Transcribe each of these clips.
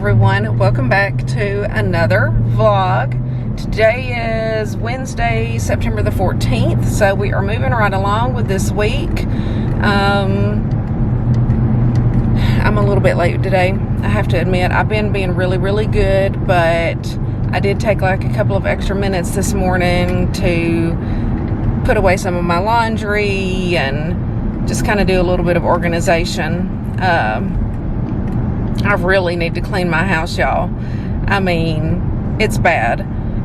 everyone, welcome back to another vlog. Today is Wednesday, September the 14th, so we are moving right along with this week. I'm a little bit late today, I have to admit. I've been being really good, but I did take like a couple of extra minutes this morning to put away some of my laundry and just kind of do a little bit of organization. I really need to clean my house, y'all. I mean, it's bad.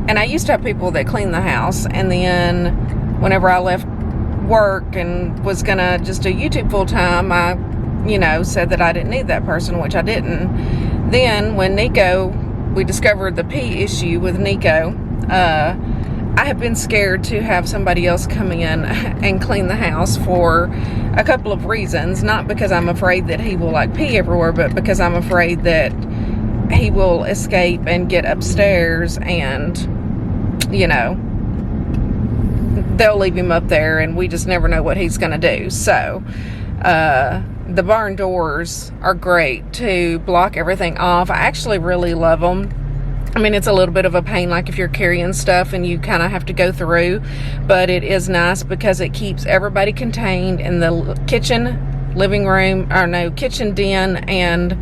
And I used to have people that clean the house, and then whenever I left work and was gonna just do YouTube full time, I, said that I didn't need that person, which I didn't. Then when we discovered the P issue with Nico, I have been scared to have somebody else come in and clean the house for a couple of reasons. Not because I'm afraid that he will like pee everywhere, but because I'm afraid that he will escape and get upstairs and, they'll leave him up there and we just never know what he's going to do. So, the barn doors are great to block everything off. I actually really love them. I mean, it's a little bit of a pain, like if you're carrying stuff and you kind of have to go through, but it is nice because it keeps everybody contained in the kitchen, kitchen den and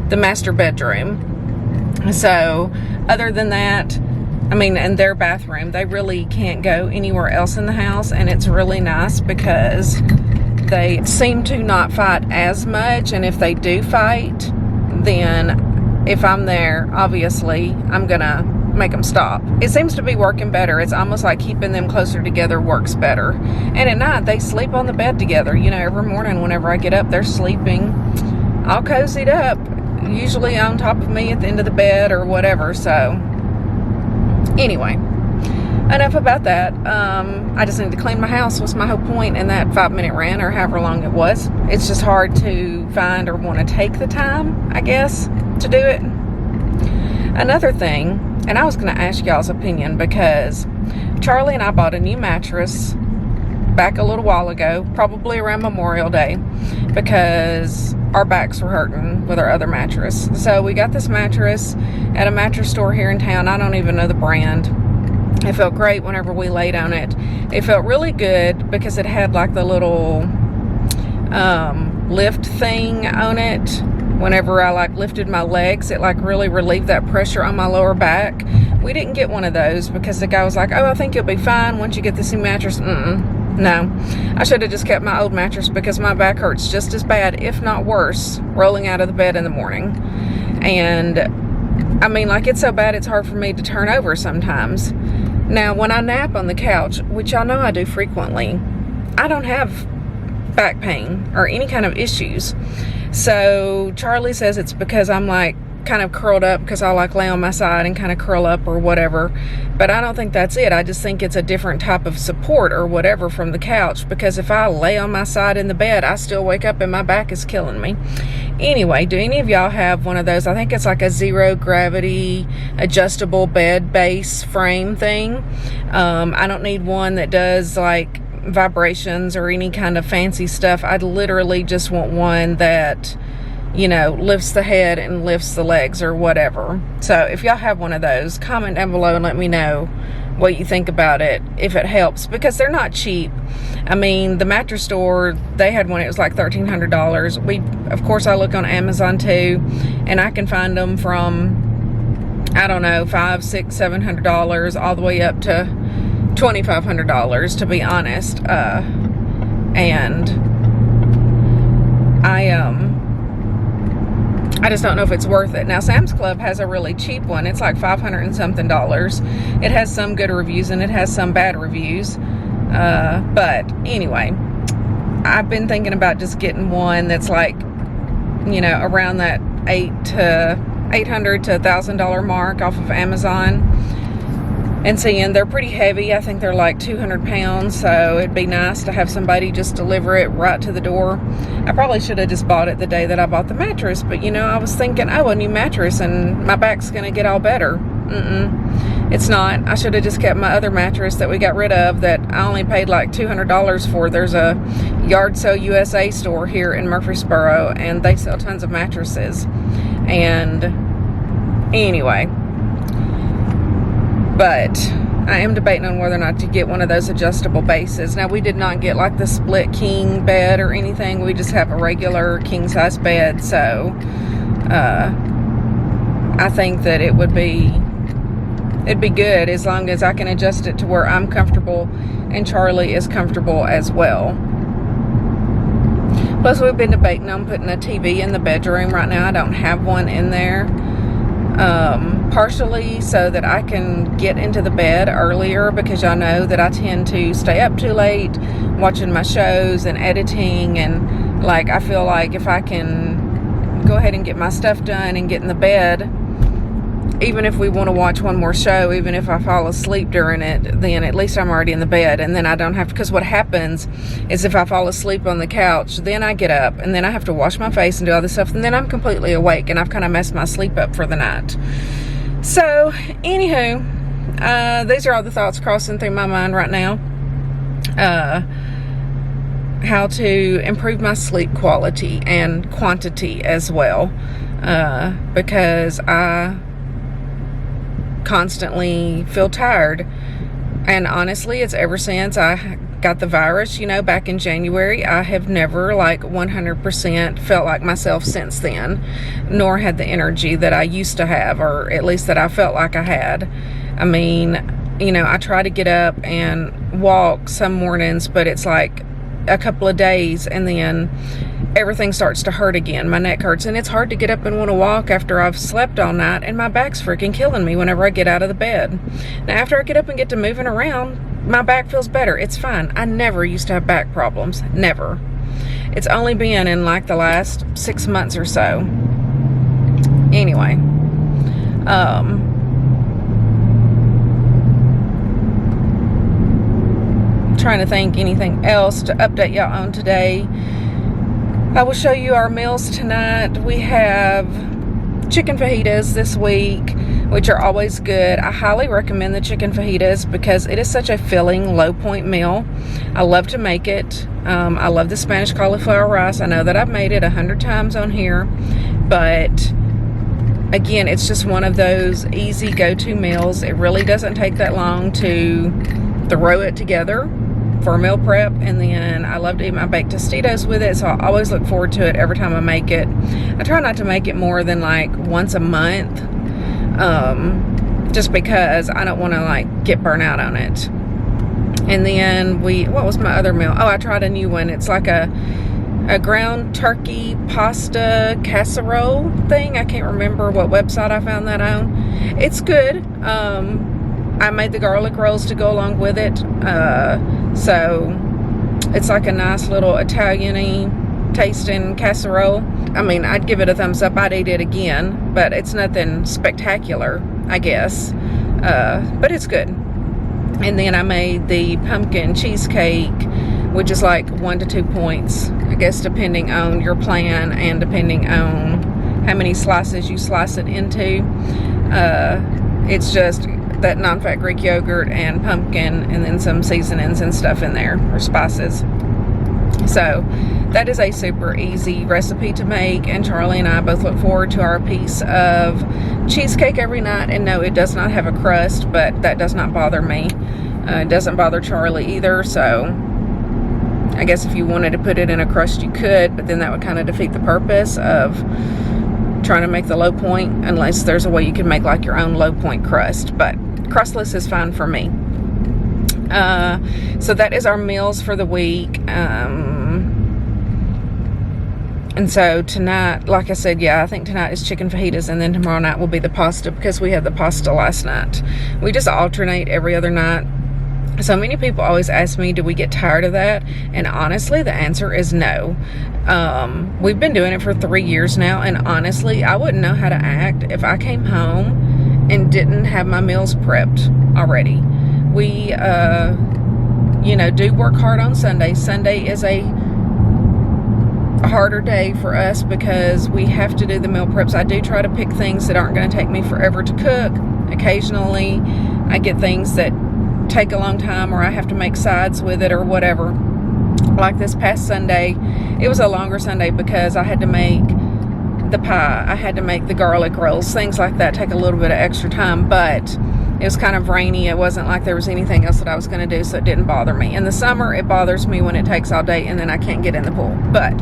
the master bedroom. So other than that, and their bathroom, they really can't go anywhere else in the house, and it's really nice because they seem to not fight as much, and if they do fight, then if I'm there, obviously, I'm gonna make them stop. It seems to be working better. It's almost like keeping them closer together works better. And at night, they sleep on the bed together. Every morning whenever I get up, they're sleeping all cozied up, usually on top of me at the end of the bed or whatever. So, anyway, enough about that. I just need to clean my house was my whole point in that 5-minute rant, or however long it was. It's just hard to find or want to take the time, I guess, to do it. Another thing, and I was going to ask y'all's opinion, because Charlie and I bought a new mattress back a little while ago, probably around Memorial Day, because our backs were hurting with our other mattress. So we got this mattress at a mattress store here in town. I don't even know the brand. It felt great whenever we laid on it. It felt really good because it had like the little lift thing on it. Whenever I lifted my legs, it really relieved that pressure on my lower back. We didn't get one of those because the guy was like, "Oh, I think you'll be fine once you get this new mattress." No, I should have just kept my old mattress because my back hurts just as bad, if not worse, rolling out of the bed in the morning. And it's so bad it's hard for me to turn over sometimes. Now, when I nap on the couch, which y'all know I do frequently, I don't have back pain or any kind of issues. So Charlie says it's because I'm kind of curled up, because I lay on my side and kind of curl up or whatever. But I don't think that's it. I just think it's a different type of support or whatever from the couch, because if I lay on my side in the bed, I still wake up and my back is killing me. Anyway, do any of y'all have one of those? I think it's like a zero gravity adjustable bed base frame thing. I don't need one that does vibrations or any kind of fancy stuff. I literally just want one that lifts the head and lifts the legs or whatever. So if y'all have one of those, comment down below and let me know what you think about it, if it helps, because they're not cheap. The mattress store, they had one, it was like $1,300. Of course, I look on Amazon too, and I can find them from, I don't know, $500, $600, $700, all the way up to $2,500, to be honest. And I just don't know if it's worth it. Now, Sam's Club has a really cheap one. It's like $500 and something. It has some good reviews and it has some bad reviews. But anyway, I've been thinking about just getting one that's around that $800 to $1,000 mark off of Amazon. And seeing they're pretty heavy. I think they're like 200 pounds, so it'd be nice to have somebody just deliver it right to the door. I probably should have just bought it the day that I bought the mattress, but I was thinking, oh, a new mattress and my back's gonna get all better. It's not. I should have just kept my other mattress that we got rid of that I only paid like $200 for. There's a Yard Sale USA store here in Murfreesboro, and they sell tons of mattresses. And Anyway, but I am debating on whether or not to get one of those adjustable bases. Now, we did not get like the split king bed or anything. We just have a regular king size bed. So I think that it'd be good as long as I can adjust it to where I'm comfortable and Charlie is comfortable as well. Plus, we've been debating on putting a TV in the bedroom. Right now I don't have one in there. Partially so that I can get into the bed earlier, because y'all know that I tend to stay up too late watching my shows and editing, and like I feel like if I can go ahead and get my stuff done and get in the bed, even if we want to watch one more show, even if I fall asleep during it, then at least I'm already in the bed, and then I don't have to, because what happens is if I fall asleep on the couch, then I get up and then I have to wash my face and do all this stuff, and then I'm completely awake and I've kind of messed my sleep up for the night. So anywho, these are all the thoughts crossing through my mind right now. How to improve my sleep quality and quantity as well, because I constantly feel tired, and honestly it's ever since I got the virus, back in January. I have never like 100% felt like myself since then, nor had the energy that I used to have, or at least that I felt like I had. I mean, I try to get up and walk some mornings, but it's like a couple of days and then everything starts to hurt again. My neck hurts, and it's hard to get up and want to walk after I've slept all night, and my back's freaking killing me whenever I get out of the bed. Now, after I get up and get to moving around, my back feels better. It's fine. I never used to have back problems. Never. It's only been in like the last 6 months or so. Anyway, trying to think anything else to update y'all on today. I will show you our meals tonight. We have chicken fajitas this week, which are always good. I highly recommend the chicken fajitas because it is such a filling, low point meal. I love to make it. I love the Spanish cauliflower rice. I know that I've made it 100 times on here, but again, it's just one of those easy go-to meals. It really doesn't take that long to throw it together for meal prep, and then I love to eat my baked Tostitos with it, so I always look forward to it every time I make it. I try not to make it more than like once a month, just because I don't want to like get burnt out on it. And then what was my other meal? Oh, I tried a new one. It's like a ground turkey pasta casserole thing. I can't remember what website I found that on. It's good. I made the garlic rolls to go along with it. So it's like a nice little Italian-y tasting casserole. I mean, I'd give it a thumbs up. I'd eat it again, but it's nothing spectacular, I guess. But it's good. And then I made the pumpkin cheesecake, which is like 1 to 2 points, I guess, depending on your plan and depending on how many slices you slice it into. It's just that non-fat Greek yogurt and pumpkin, and then some seasonings and stuff in there, or spices. So that is a super easy recipe to make, and Charlie and I both look forward to our piece of cheesecake every night. And no, it does not have a crust, but that does not bother me. It doesn't bother Charlie either, so I guess if you wanted to put it in a crust you could, but then that would kind of defeat the purpose of trying to make the low point, unless there's a way you can make like your own low point crust. But crustless is fine for me. So that is our meals for the week. And so tonight, like I said, I think tonight is chicken fajitas, and then tomorrow night will be the pasta, because we had the pasta last night. We just alternate every other night. So many people always ask me, do we get tired of that? And honestly, the answer is no. We've been doing it for 3 years now, and honestly, I wouldn't know how to act if I came home and didn't have my meals prepped already. We, do work hard on Sunday. Sunday is a harder day for us because we have to do the meal preps. I do try to pick things that aren't going to take me forever to cook. Occasionally, I get things that take a long time, or I have to make sides with it or whatever. Like this past Sunday, it was a longer Sunday because I had to make the pie. I had to make the garlic rolls. Things like that take a little bit of extra time, but it was kind of rainy. It wasn't like there was anything else that I was going to do, so it didn't bother me. In the summer, it bothers me when it takes all day and then I can't get in the pool. But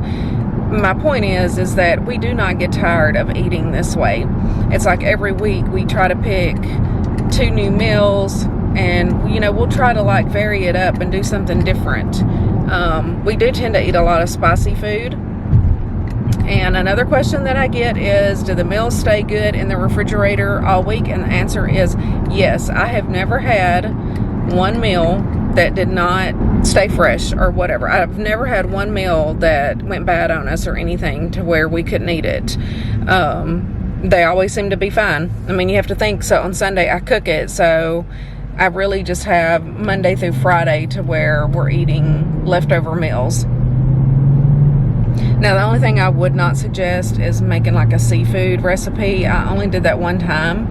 my point is that we do not get tired of eating this way. It's like every week we try to pick 2 new meals, and you know, we'll try to like vary it up and do something different. We do tend to eat a lot of spicy food. And another question that I get is, do the meals stay good in the refrigerator all week? And the answer is yes. I have never had one meal that did not stay fresh or whatever. I've never had one meal that went bad on us or anything to where we couldn't eat it. They always seem to be fine. I mean, you have to think, so on Sunday I cook it, so I really just have Monday through Friday to where we're eating leftover meals. Now, the only thing I would not suggest is making like a seafood recipe. I only did that one time,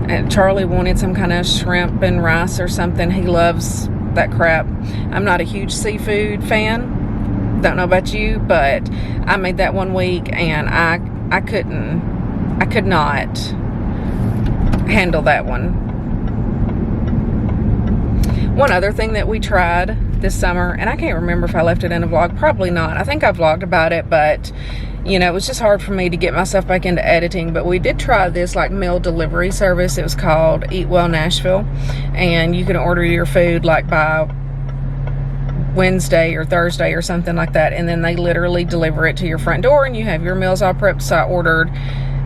and Charlie wanted some kind of shrimp and rice or something. He loves that crap. I'm not a huge seafood fan. Don't know about you, but I made that one week and I could not handle that one. One other thing that we tried this summer, and I can't remember if I left it in a vlog, probably not. I think I vlogged about it, but you know, it was just hard for me to get myself back into editing. But we did try this like meal delivery service. It was called Eat Well Nashville, and you can order your food like by Wednesday or Thursday or something like that, and then they literally deliver it to your front door and you have your meals all prepped. So I ordered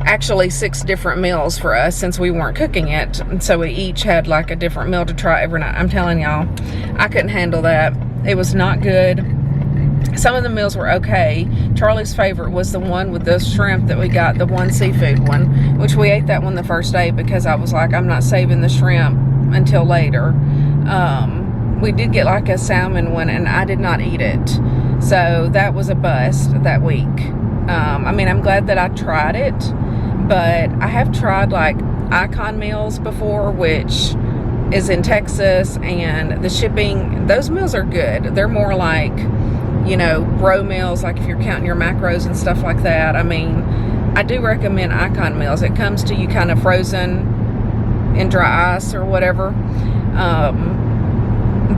actually 6 different meals for us since we weren't cooking it, and so we each had like a different meal to try every night. I'm telling y'all, I couldn't handle that. It was not good. Some of the meals were okay. Charlie's favorite was the one with the shrimp that we got, the one seafood one, which we ate that one the first day because I was like, I'm not saving the shrimp until later. We did get like a salmon one and I did not eat it, so that was a bust that week. I mean, I'm glad that I tried it, but I have tried like Icon Meals before, which is in Texas, and the shipping, those meals are good. They're more like, you know, bro meals, like if you're counting your macros and stuff like that. I mean, I do recommend Icon Meals. It comes to you kind of frozen in dry ice or whatever.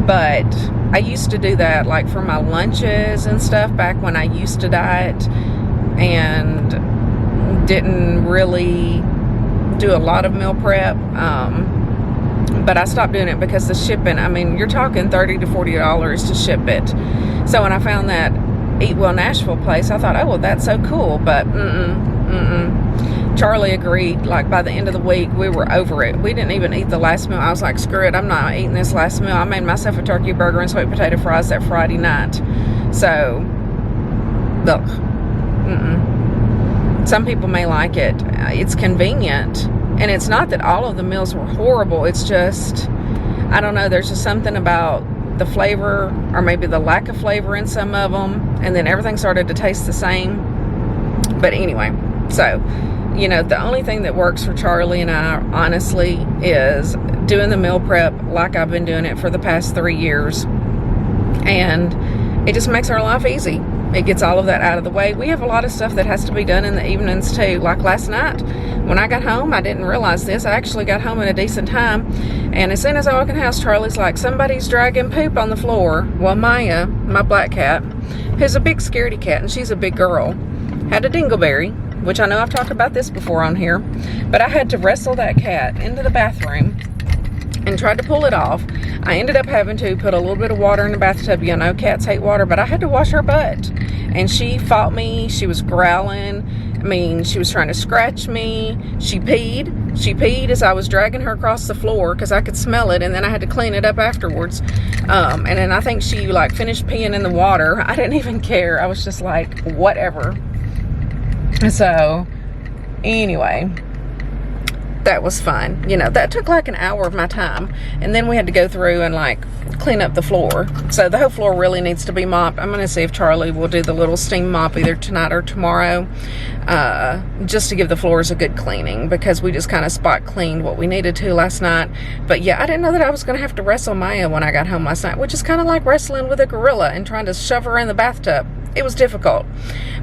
But I used to do that like for my lunches and stuff back when I used to diet, and didn't really do a lot of meal prep. But I stopped doing it because the shipping, I mean, you're talking $30 to $40 to ship it. So when I found that Eat Well Nashville place, I thought, oh, well, that's so cool. But Charlie agreed. Like by the end of the week, we were over it. We didn't even eat the last meal. I was like, screw it, I'm not eating this last meal. I made myself a turkey burger and sweet potato fries that Friday night. So, look, some people may like it. It's convenient. And it's not that all of the meals were horrible. It's just, I don't know, there's just something about the flavor, or maybe the lack of flavor in some of them, and then everything started to taste the same. But anyway, so, you know, the only thing that works for Charlie and I, honestly, is doing the meal prep like I've been doing it for the past 3 years. And it just makes our life easy. It gets all of that out of the way. We have a lot of stuff that has to be done in the evenings too. Like last night, when I got home, I didn't realize this. I actually got home at a decent time. And as soon as I walk in the house, Charlie's like, somebody's dragging poop on the floor. Well, Maya, my black cat, who's a big scaredy cat, and she's a big girl, had a dingleberry, which I know I've talked about this before on here. But I had to wrestle that cat into the bathroom and tried to pull it off. I ended up having to put a little bit of water in the bathtub. You know, cats hate water, but I had to wash her butt. And she fought me. She was growling. I mean, she was trying to scratch me. She peed. She peed as I was dragging her across the floor because I could smell it, and then I had to clean it up afterwards. And then I think she like finished peeing in the water. I didn't even care. I was just like, whatever. So, anyway, that was fun. You know, that took like an hour of my time, and then we had to go through and like clean up the floor. So the whole floor really needs to be mopped. I'm gonna see if Charlie will do the little steam mop either tonight or tomorrow, just to give the floors a good cleaning, because we just kind of spot cleaned what we needed to last night. But yeah, I didn't know that I was gonna have to wrestle Maya when I got home last night, which is kind of like wrestling with a gorilla and trying to shove her in the bathtub. It was difficult.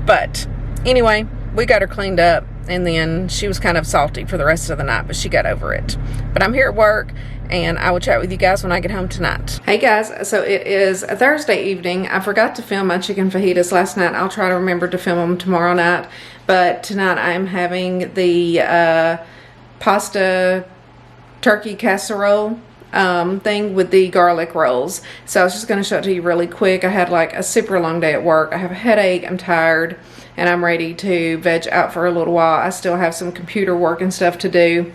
But anyway, we got her cleaned up, and then she was kind of salty for the rest of the night, but she got over it. But I'm here at work, and I will chat with you guys when I get home tonight. Hey guys, so it is a Thursday evening. I forgot to film my chicken fajitas last night. I'll try to remember to film them tomorrow night. But tonight I am having the pasta turkey casserole thing with the garlic rolls. So I was just going to show it to you really quick. I had like a super long day at work. I have a headache, I'm tired, and I'm ready to veg out for a little while. I still have some computer work and stuff to do.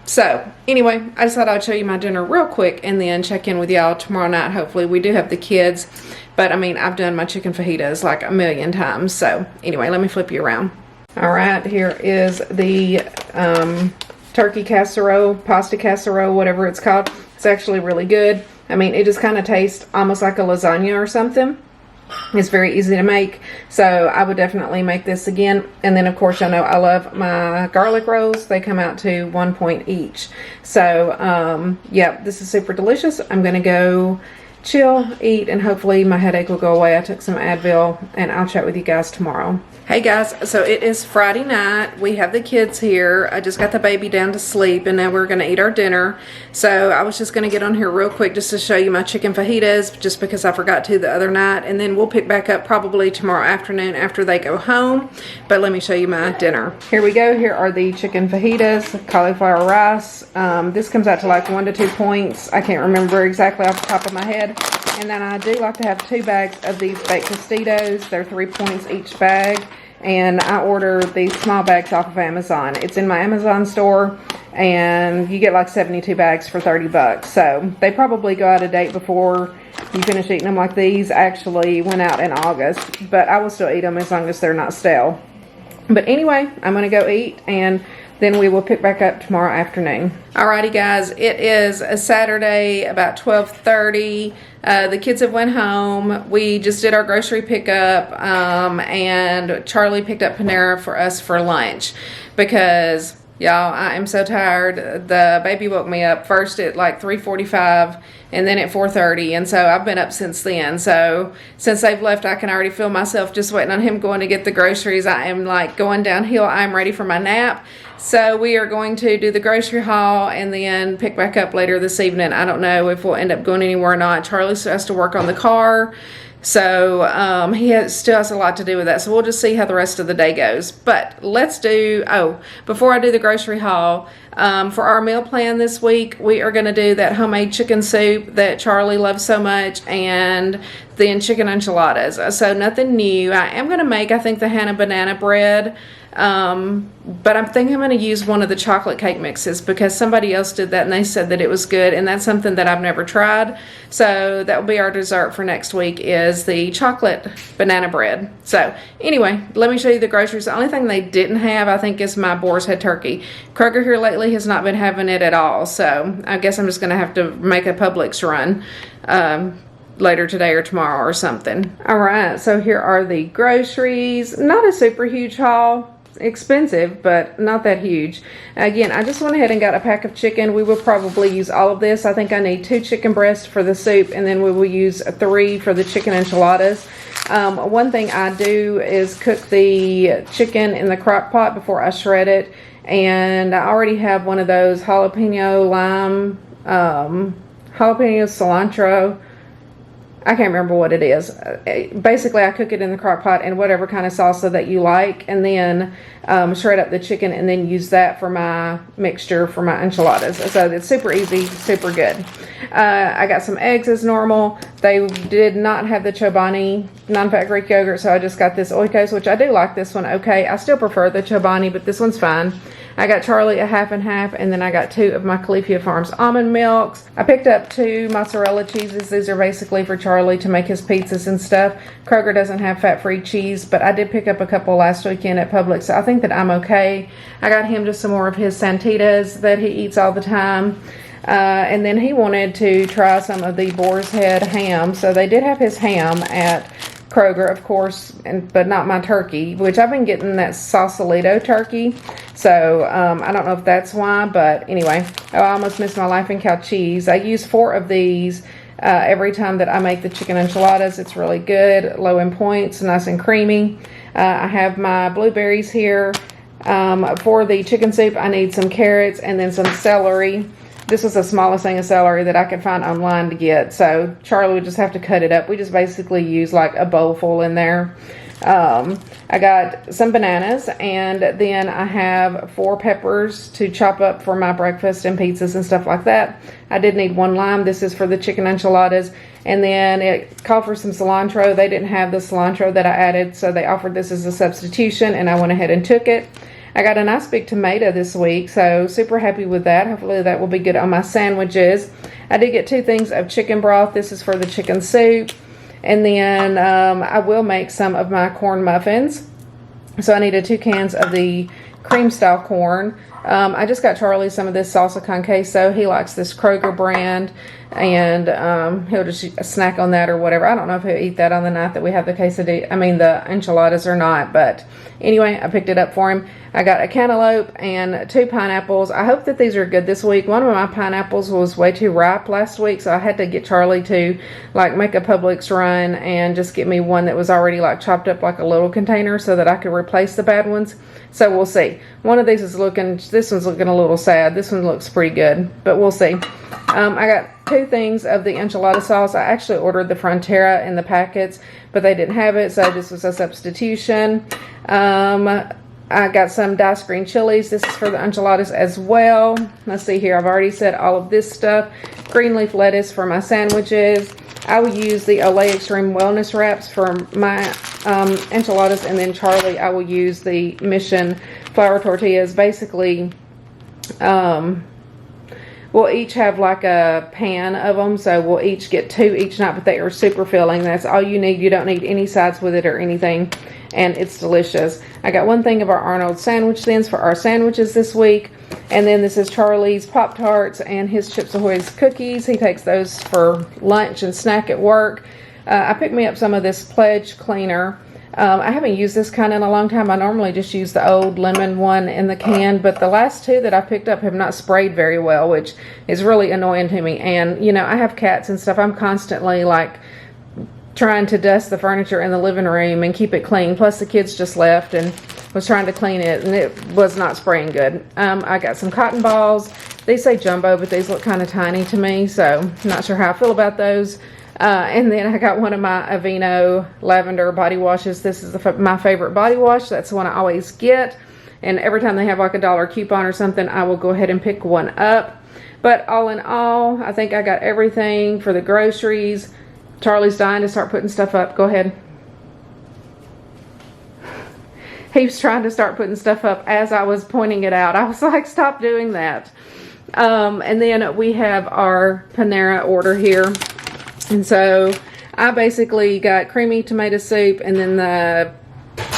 So anyway, I just thought I'd show you my dinner real quick and then check in with y'all tomorrow night. Hopefully we do have the kids, but I mean, I've done my chicken fajitas like a million times. So anyway, let me flip you around. All right, here is the turkey casserole, pasta casserole, whatever it's called. It's actually really good. I mean, it just kind of tastes almost like a lasagna or something. It's very easy to make, so I would definitely make this again. And then of course, y'all know I love my garlic rolls. They come out to 1 point each. So yeah, this is super delicious. I'm gonna go chill, eat, and hopefully my headache will go away. I took some Advil, and I'll chat with you guys tomorrow. Hey guys, so it is Friday night. We have the kids here. I just got the baby down to sleep, and now we're going to eat our dinner. So I was just going to get on here real quick just to show you my chicken fajitas, just because I forgot to the other night, and then we'll pick back up probably tomorrow afternoon after they go home. But let me show you my dinner. Here we go. Here are the chicken fajitas, cauliflower rice. This comes out to like 1 to 2 points. I can't remember exactly off the top of my head. And then I do like to have 2 bags of these baked Tostitos. They're 3 points each bag. And I order these small bags off of Amazon. It's in my Amazon store, and you get like 72 bags for 30 bucks. So they probably go out of date before you finish eating them. Like these actually went out in August, but I will still eat them as long as they're not stale. But anyway, I'm going to go eat, and then we will pick back up tomorrow afternoon. Alrighty guys, it is a Saturday, about 12:30. The kids have went home. We just did our grocery pickup, and Charlie picked up Panera for us for lunch because, y'all, I am so tired. The baby woke me up first at like 3:45 and then at 4:30, and so I've been up since then. So since they've left, I can already feel myself just waiting on him going to get the groceries. I am like going downhill. I'm ready for my nap. So we are going to do the grocery haul and then pick back up later this evening. I don't know if we'll end up going anywhere or not. Charlie still has to work on the car. So he still has a lot to do with that. So we'll just see how the rest of the day goes. But let's do, before I do the grocery haul, for our meal plan this week, we are going to do that homemade chicken soup that Charlie loves so much, and then chicken enchiladas. So nothing new. I am going to make, I think, the Hannah banana bread. But I'm thinking I'm going to use one of the chocolate cake mixes because somebody else did that and they said that it was good, and that's something that I've never tried. So that will be our dessert for next week, is the chocolate banana bread. So anyway, let me show you the groceries. The only thing they didn't have, I think, is my boar's head turkey. Kroger here lately has not been having it at all, so I guess I'm just going to have to make a Publix run later today or tomorrow or something. All right, so here are the groceries. Not a super huge haul. Expensive, but not that huge. Again, I just went ahead and got a pack of chicken. We will probably use all of this. I think I need 2 chicken breasts for the soup, and then we will use 3 for the chicken enchiladas. One thing I do is cook the chicken in the crock pot before I shred it, and I already have one of those jalapeno lime, jalapeno cilantro. I can't remember what it is. Basically, I cook it in the crock pot in whatever kind of salsa that you like, and then shred up the chicken and then use that for my mixture for my enchiladas. So it's super easy, super good. I got some eggs as normal. They did not have the Chobani non-fat Greek yogurt, so I just got this Oikos, which I do like this one okay. I still prefer the Chobani, but this one's fine. I got Charlie a half and half, and then I got 2 of my Califia Farms almond milks. I picked up 2 mozzarella cheeses. These are basically for Charlie to make his pizzas and stuff. Kroger doesn't have fat-free cheese, but I did pick up a couple last weekend at Publix, so I think that I'm okay. I got him just some more of his Santitas that he eats all the time. And then he wanted to try some of the boar's head ham, so they did have his ham at Kroger, of course, but not my turkey, which I've been getting that Sausalito turkey. So I don't know if that's why, but anyway, I almost missed my Laughing Cow cheese. I use 4 of these every time that I make the chicken enchiladas. It's really good, low in points, nice and creamy. I have my blueberries here. For the chicken soup, I need some carrots and then some celery. This was the smallest thing of celery that I could find online to get, so Charlie would just have to cut it up. We just basically use like a bowl full in there. I got some bananas, and then I have 4 peppers to chop up for my breakfast and pizzas and stuff like that. I did need 1 lime. This is for the chicken enchiladas. And then it called for some cilantro. They didn't have the cilantro that I added, so they offered this as a substitution, and I went ahead and took it. I got a nice big tomato this week, so super happy with that. Hopefully that will be good on my sandwiches. I did get 2 things of chicken broth. This is for the chicken soup. And then I will make some of my corn muffins. So I needed 2 cans of the cream style corn. I just got Charlie some of this salsa con queso. He likes this Kroger brand, and he'll just snack on that or whatever. I don't know if he'll eat that on the night that we have the the enchiladas or not, but anyway, I picked it up for him. I got a cantaloupe and 2 pineapples. I hope that these are good this week. One of my pineapples was way too ripe last week, so I had to get Charlie to like make a Publix run and just get me one that was already like chopped up like a little container so that I could replace the bad ones. So we'll see. One of these is this one's looking a little sad. This one looks pretty good, but we'll see. I got 2 things of the enchilada sauce. I actually ordered the Frontera in the packets, but they didn't have it, so this was a substitution. I got some diced green chilies. This is for the enchiladas as well. Let's see here. I've already said all of this stuff. Green leaf lettuce for my sandwiches. I will use the Olay Extreme Wellness Wraps for my enchiladas, and then Charlie, I will use the Mission flour tortillas. Basically, we'll each have like a pan of them, so we'll each get 2 each night, but they are super filling. That's all you need. You don't need any sides with it or anything, and it's delicious. I got 1 thing of our Arnold sandwich thins for our sandwiches this week, and then this is Charlie's Pop-Tarts and his Chips Ahoy's cookies. He takes those for lunch and snack at work. I picked me up some of this Pledge cleaner. I haven't used this kind in a long time. I normally just use the old lemon one in the can, but the last 2 that I picked up have not sprayed very well, which is really annoying to me. And, you know, I have cats and stuff. I'm constantly, like, trying to dust the furniture in the living room and keep it clean. Plus, the kids just left and was trying to clean it, and it was not spraying good. I got some cotton balls. They say jumbo, but these look kind of tiny to me, so I'm not sure how I feel about those. And then I got one of my Aveeno lavender body washes. This is my favorite body wash. That's the one I always get. And every time they have like a $1 coupon or something, I will go ahead and pick one up. But all in all, I think I got everything for the groceries. Charlie's dying to start putting stuff up. Go ahead. He was trying to start putting stuff up as I was pointing it out. I was like, stop doing that. And then we have our Panera order here. And so I basically got creamy tomato soup and then the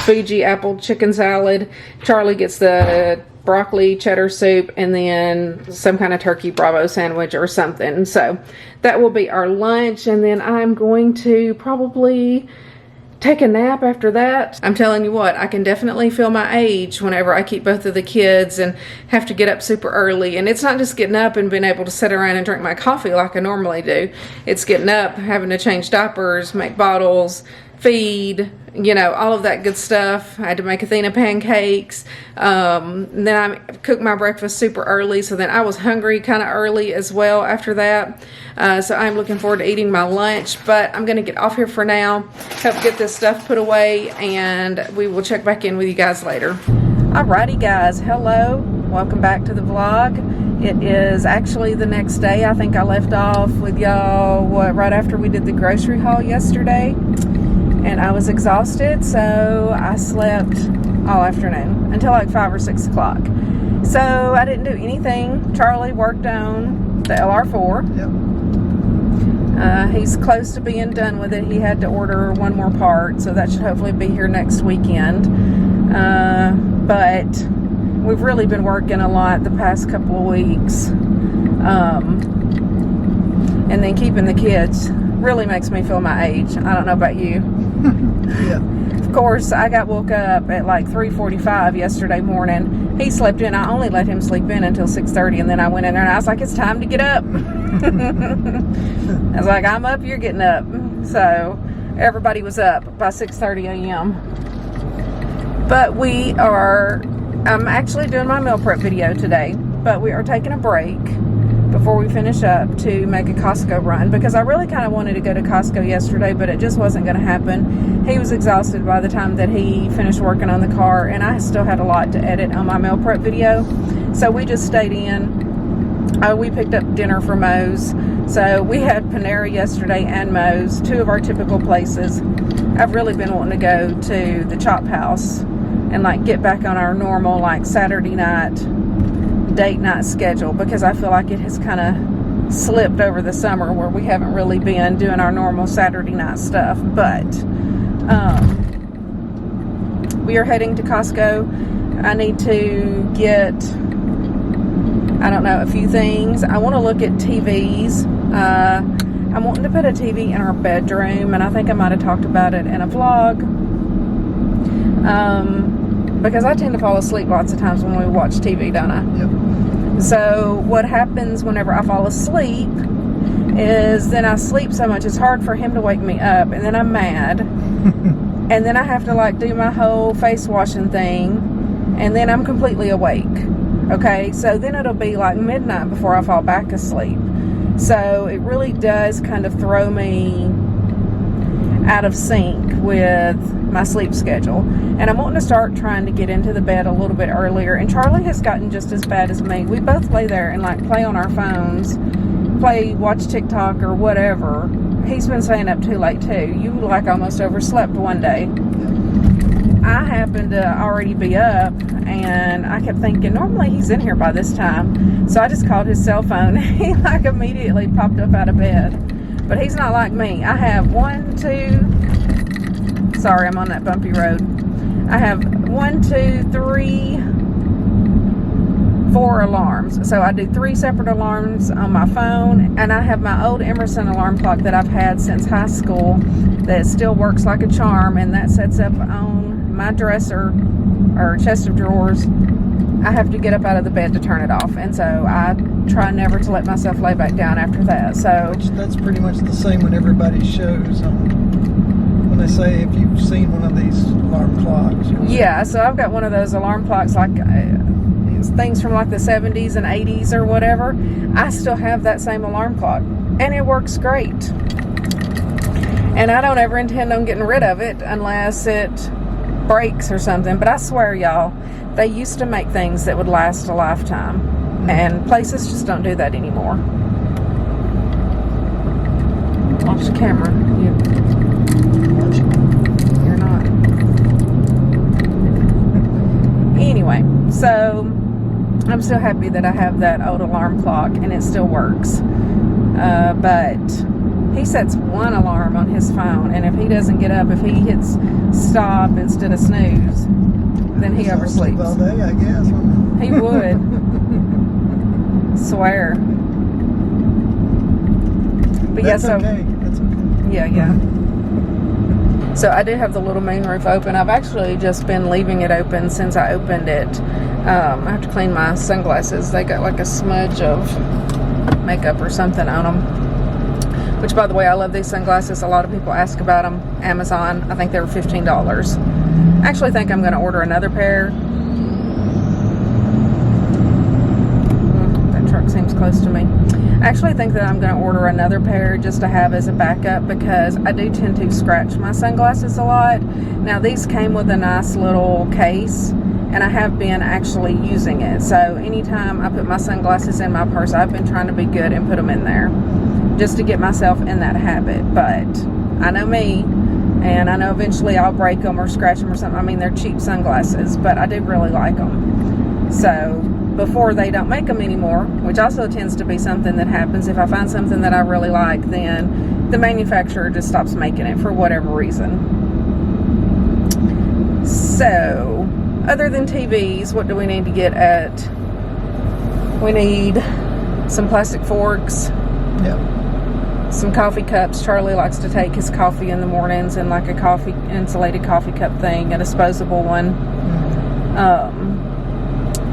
Fuji apple chicken salad. Charlie gets the broccoli cheddar soup and then some kind of turkey bravo sandwich or something. So that will be our lunch, and then I'm going to probably take a nap after that. I'm telling you what, I can definitely feel my age whenever I keep both of the kids and have to get up super early. And it's not just getting up and being able to sit around and drink my coffee like I normally do. It's getting up, having to change diapers, make bottles, feed, you know, all of that good stuff. I had to make Athena pancakes. Then I cooked my breakfast super early, so then I was hungry kind of early as well after that. So I'm looking forward to eating my lunch, but I'm going to get off here for now, help get this stuff put away, and we will check back in with you guys later. Alrighty guys, hello. Welcome back to the vlog. It is actually the next day. I think I left off with y'all right after we did the grocery haul yesterday. And I was exhausted, so I slept all afternoon until like 5 or 6 o'clock. So I didn't do anything. Charlie worked on the LR4. Yep. He's close to being done with it. He had to order one more part, so that should hopefully be here next weekend. But we've really been working a lot the past couple of weeks. And then keeping the kids really makes me feel my age. I don't know about you. Yeah. Of course, I got woke up at like 3:45 yesterday morning. He slept in. I only let him sleep in until 6:30, and then I went in there and I was like, it's time to get up. I was like, I'm up, you're getting up. So everybody was up by 6:30 a.m. But I'm actually doing my meal prep video today, but we are taking a break before we finish up to make a Costco run, because I really kind of wanted to go to Costco yesterday, but it just wasn't going to happen. He was exhausted by the time that he finished working on the car, and I still had a lot to edit on my meal prep video, so we just stayed in. We picked up dinner for Moe's, so we had Panera yesterday and Moe's, two of our typical places. I've really been wanting to go to the Chop House and like get back on our normal like Saturday night date night schedule, because I feel like it has kind of slipped over the summer where we haven't really been doing our normal Saturday night stuff. But we are heading to Costco. I need to get, I don't know, a few things. I want to look at TVs. I'm wanting to put a TV in our bedroom, and I think I might have talked about it in a vlog. Because I tend to fall asleep lots of times when we watch TV, don't I? Yep. So what happens whenever I fall asleep is then I sleep so much it's hard for him to wake me up, and then I'm mad. And then I have to like do my whole face washing thing, and then I'm completely awake. Okay, so then it'll be like midnight before I fall back asleep. So it really does kind of throw me out of sync with my sleep schedule. And I'm wanting to start trying to get into the bed a little bit earlier. And Charlie has gotten just as bad as me. We both lay there and like play on our phones, watch TikTok or whatever. He's been staying up too late too. You like almost overslept one day. I happened to already be up, and I kept thinking normally he's in here by this time, so I just called his cell phone. He like immediately popped up out of bed. But he's not like me. I have sorry, I'm on that bumpy road. I have 4 alarms. So I do 3 separate alarms on my phone, and I have my old Emerson alarm clock that I've had since high school that still works like a charm, and that sets up on my dresser or chest of drawers. I have to get up out of the bed to turn it off, and so I try never to let myself lay back down after that. So that's pretty much the same when everybody shows when they say if you've seen one of these alarm clocks. Yeah, so I've got one of those alarm clocks, like things from like the 70s and 80s or whatever. I still have that same alarm clock, and it works great. And I don't ever intend on getting rid of it unless it breaks or something. But I swear, y'all, they used to make things that would last a lifetime, and places just don't do that anymore. Watch the camera. You're not. Anyway, so I'm still happy that I have that old alarm clock and it still works. But he sets one alarm on his phone, and if he doesn't get up, if he hits stop instead of snooze, then he oversleeps. All day, I guess. He would. Swear. But That's yeah, so okay. That's okay. Yeah. So I do have the little moonroof open. I've actually just been leaving it open since I opened it. I have to clean my sunglasses. They got like a smudge of makeup or something on them. Which, by the way, I love these sunglasses. A lot of people ask about them. Amazon, I think they were $15. I actually think I'm going to order another pair. That truck seems close to me. I actually think that I'm going to order another pair just to have as a backup, because I do tend to scratch my sunglasses a lot. Now, these came with a nice little case, and I have been actually using it. So anytime I put my sunglasses in my purse, I've been trying to be good and put them in there, just to get myself in that habit. But I know me, and I know eventually I'll break them or scratch them or something. I mean, they're cheap sunglasses, but I do really like them. So before they don't make them anymore, which also tends to be something that happens. If I find something that I really like, then the manufacturer just stops making it for whatever reason. So other than TVs, what do we need to get at? We need some plastic forks. Yep. Some coffee cups. Charlie likes to take his coffee in the mornings in like a insulated coffee cup thing, a disposable one.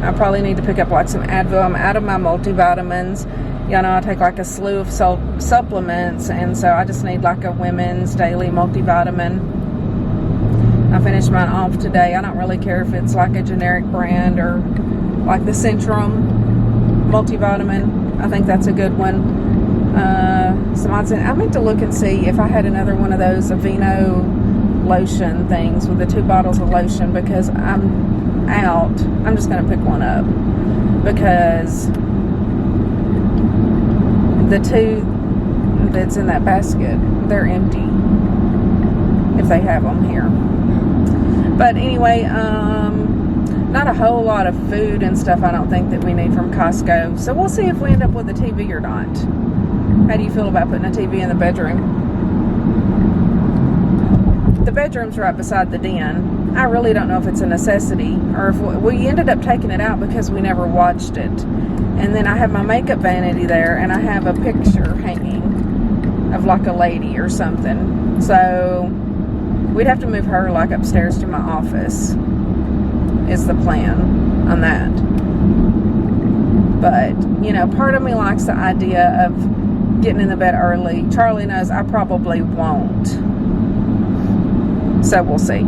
I probably need to pick up like some Advil. I'm out of my multivitamins. Y'all know I take like a slew of supplements, and so I just need like a women's daily multivitamin. I finished mine off today. I don't really care if it's like a generic brand or like the Centrum multivitamin. I think that's a good one. I meant to look and see if I had another one of those Aveeno lotion things with the 2 bottles of lotion, because I'm out. I'm just going to pick one up because the 2 that's in that basket, they're empty if they have them here. But anyway, not a whole lot of food and stuff I don't think that we need from Costco. So we'll see if we end up with a TV or not. How do you feel about putting a TV in the bedroom? The bedroom's right beside the den. I really don't know if it's a necessity, or if we ended up taking it out because we never watched it. And then I have my makeup vanity there, and I have a picture hanging of like a lady or something. So we'd have to move her like upstairs to my office is the plan on that. But, you know, part of me likes the idea of getting in the bed early. Charlie knows I probably won't. So we'll see.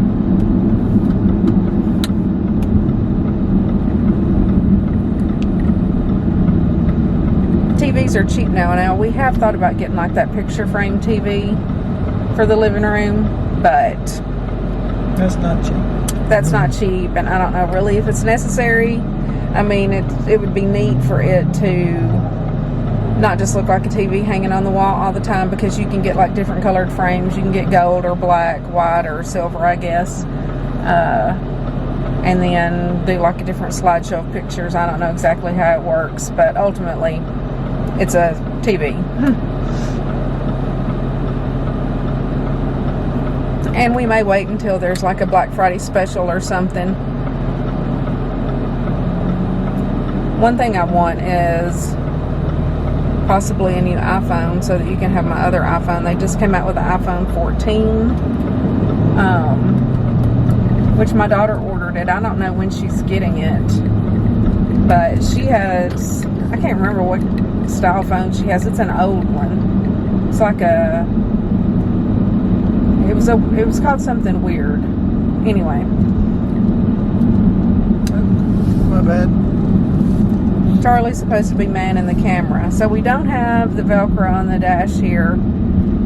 TVs are cheap now. We have thought about getting like that picture frame TV for the living room, but that's not cheap. That's not cheap, and I don't know really if it's necessary. I mean, it would be neat for it to not just look like a TV hanging on the wall all the time, because you can get like different colored frames. You can get gold or black, white or silver, I guess. And then do like a different slideshow of pictures. I don't know exactly how it works, but ultimately it's a TV. And we may wait until there's like a Black Friday special or something. One thing I want is possibly a new iPhone so that you can have my other iPhone. They just came out with the iPhone 14, which my daughter ordered it. I don't know when she's getting it, but she has, I can't remember what style phone she has. It's an old one. It's like it was called something weird. Anyway. My bad. Charlie's supposed to be manning the camera. So we don't have the Velcro on the dash here.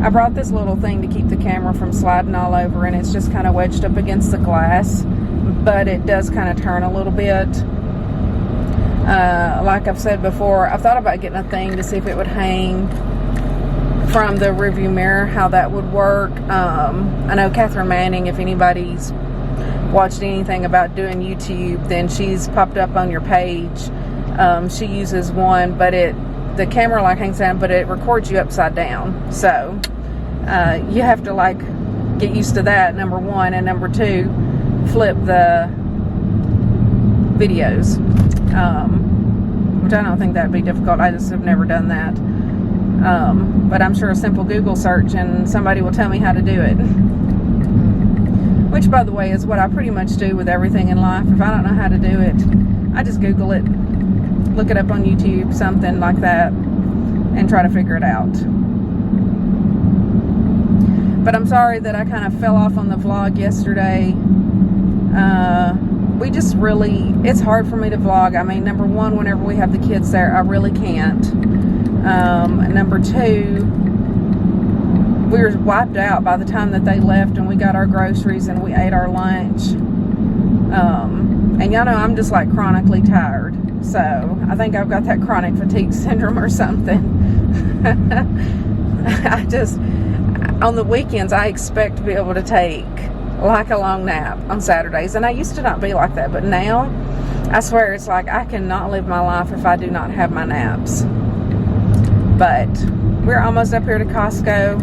I brought this little thing to keep the camera from sliding all over, and it's just kind of wedged up against the glass, but it does kind of turn a little bit. Like I've said before, I've thought about getting a thing to see if it would hang from the rearview mirror, how that would work. I know Catherine Manning, if anybody's watched anything about doing YouTube, then she's popped up on your page. She uses one, but the camera like hangs down, but it records you upside down. So you have to like get used to that, number one, and number two, flip the videos, which I don't think that'd be difficult. I just have never done that. But I'm sure a simple Google search and somebody will tell me how to do it. Which, by the way, is what I pretty much do with everything in life. If I don't know how to do it, I just Google it, look it up on YouTube, something like that, and try to figure it out. But I'm sorry that I kind of fell off on the vlog yesterday. We just really, it's hard for me to vlog. I mean, number one, whenever we have the kids there, I really can't. Number two, we were wiped out by the time that they left and we got our groceries and we ate our lunch. And y'all know I'm just like chronically tired. So I think I've got that chronic fatigue syndrome or something. I just, on the weekends, I expect to be able to take like a long nap on Saturdays. And I used to not be like that, but now I swear it's like I cannot live my life if I do not have my naps. But we're almost up here to Costco.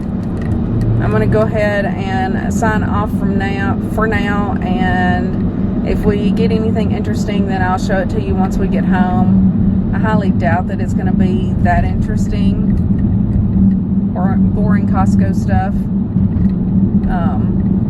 I'm going to go ahead and sign off for now, and if we get anything interesting, then I'll show it to you once we get home. I highly doubt that it's going to be that interesting or boring Costco stuff.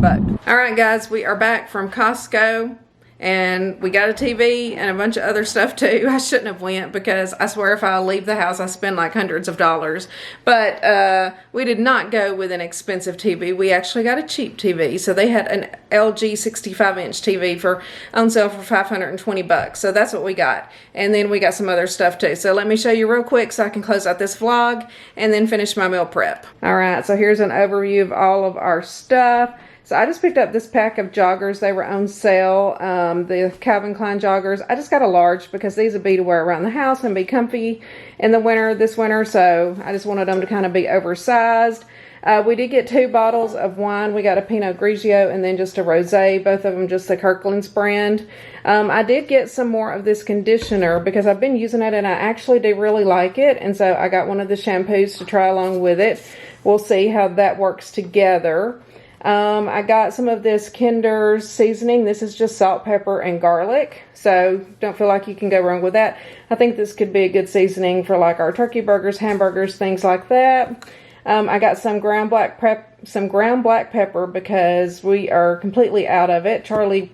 But all right, guys, we are back from Costco, and we got a TV and a bunch of other stuff too. I shouldn't have went because I swear if I leave the house I spend like hundreds of dollars. But we did not go with an expensive TV. We actually got a cheap TV. So they had an LG 65-inch TV on sale for 520 bucks. So that's what we got. And then we got some other stuff too. So let me show you real quick so I can close out this vlog and then finish my meal prep. All right, so here's an overview of all of our stuff. So I just picked up this pack of joggers. They were on sale, the Calvin Klein joggers. I just got a large because these would be to wear around the house and be comfy in the winter, this winter. So I just wanted them to kind of be oversized. We did get 2 bottles of wine. We got a Pinot Grigio and then just a Rosé, both of them just the Kirkland's brand. I did get some more of this conditioner because I've been using it and I actually do really like it. And so I got one of the shampoos to try along with it. We'll see how that works together. I got some of this Kinder's seasoning. This is just salt, pepper, and garlic. So don't feel like you can go wrong with that. I think this could be a good seasoning for like our turkey burgers, hamburgers, things like that. I got some ground black pepper because we are completely out of it. Charlie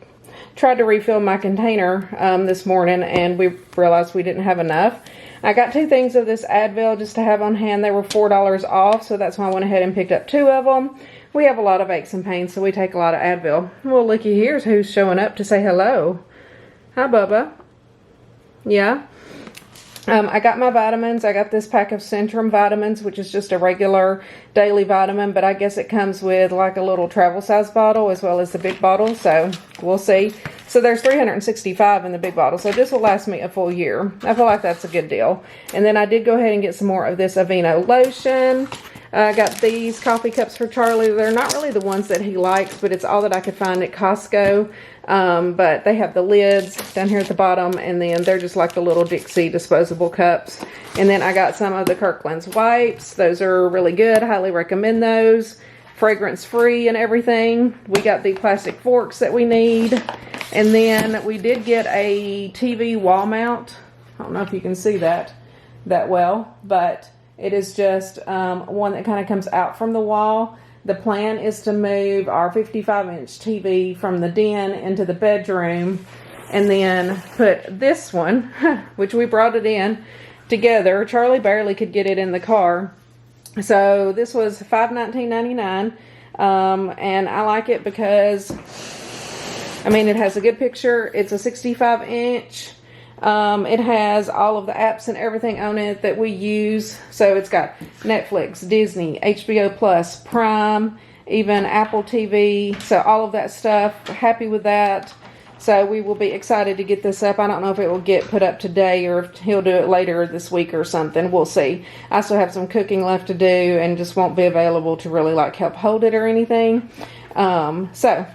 tried to refill my container this morning and we realized we didn't have enough. I got 2 things of this Advil just to have on hand. They were $4 off, so that's why I went ahead and picked up 2 of them. We have a lot of aches and pains, so we take a lot of Advil. Well, looky here's who's showing up to say hello. Hi, Bubba. Yeah. I got my vitamins. I got this pack of Centrum vitamins, which is just a regular daily vitamin, but I guess it comes with like a little travel size bottle as well as the big bottle, so we'll see. So there's 365 in the big bottle, so this will last me a full year. I feel like that's a good deal. And then I did go ahead and get some more of this Aveeno lotion. I got these coffee cups for Charlie. They're not really the ones that he likes, but it's all that I could find at Costco. But they have the lids down here at the bottom, and then they're just like the little Dixie disposable cups. And then I got some of the Kirkland's wipes. Those are really good. Highly recommend those. Fragrance free and everything. We got the plastic forks that we need. And then we did get a TV wall mount. I don't know if you can see that well, but it is just one that kind of comes out from the wall. The plan is to move our 55-inch TV from the den into the bedroom and then put this one, which we brought it in together. Charlie barely could get it in the car. So this was $519.99, and I like it because, I mean, it has a good picture. It's a 65-inch. It has all of the apps and everything on it that we use. So it's got Netflix, Disney, HBO Plus, Prime, even Apple TV. So all of that stuff. Happy with that. So we will be excited to get this up. I don't know if it will get put up today or if he'll do it later this week or something. We'll see. I still have some cooking left to do and just won't be available to really like help hold it or anything. So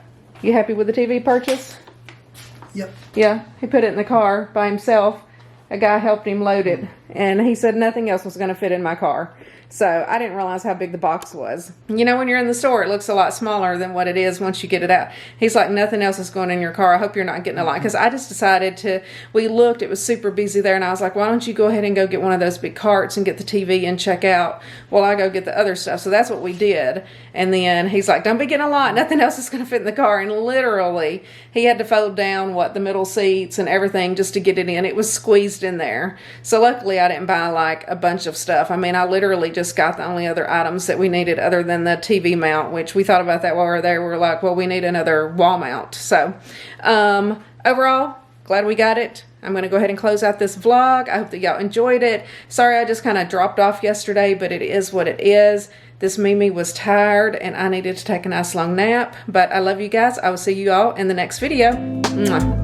you happy with the TV purchase? Yep. Yeah, he put it in the car by himself. A guy helped him load it, and he said nothing else was going to fit in my car. So I didn't realize how big the box was. You know, when you're in the store, it looks a lot smaller than what it is once you get it out. He's like, nothing else is going in your car. I hope you're not getting a lot. Because I just decided to, we looked, it was super busy there, and I was like, why don't you go ahead and go get one of those big carts and get the TV and check out while I go get the other stuff. So that's what we did. And then he's like, don't be getting a lot. Nothing else is going to fit in the car. And literally, he had to fold down, the middle seats and everything just to get it in. It was squeezed in there. So luckily, I didn't buy like a bunch of stuff. I mean, I literally just got the only other items that we needed other than the TV mount, which we thought about that while we were there. We were like, well, we need another wall mount. So overall, glad we got it. I'm going to go ahead and close out this vlog. I hope that y'all enjoyed it. Sorry I just kind of dropped off yesterday, but it is what it is. This Mimi was tired and I needed to take a nice long nap. But I love you guys. I will see you all in the next video. Mwah.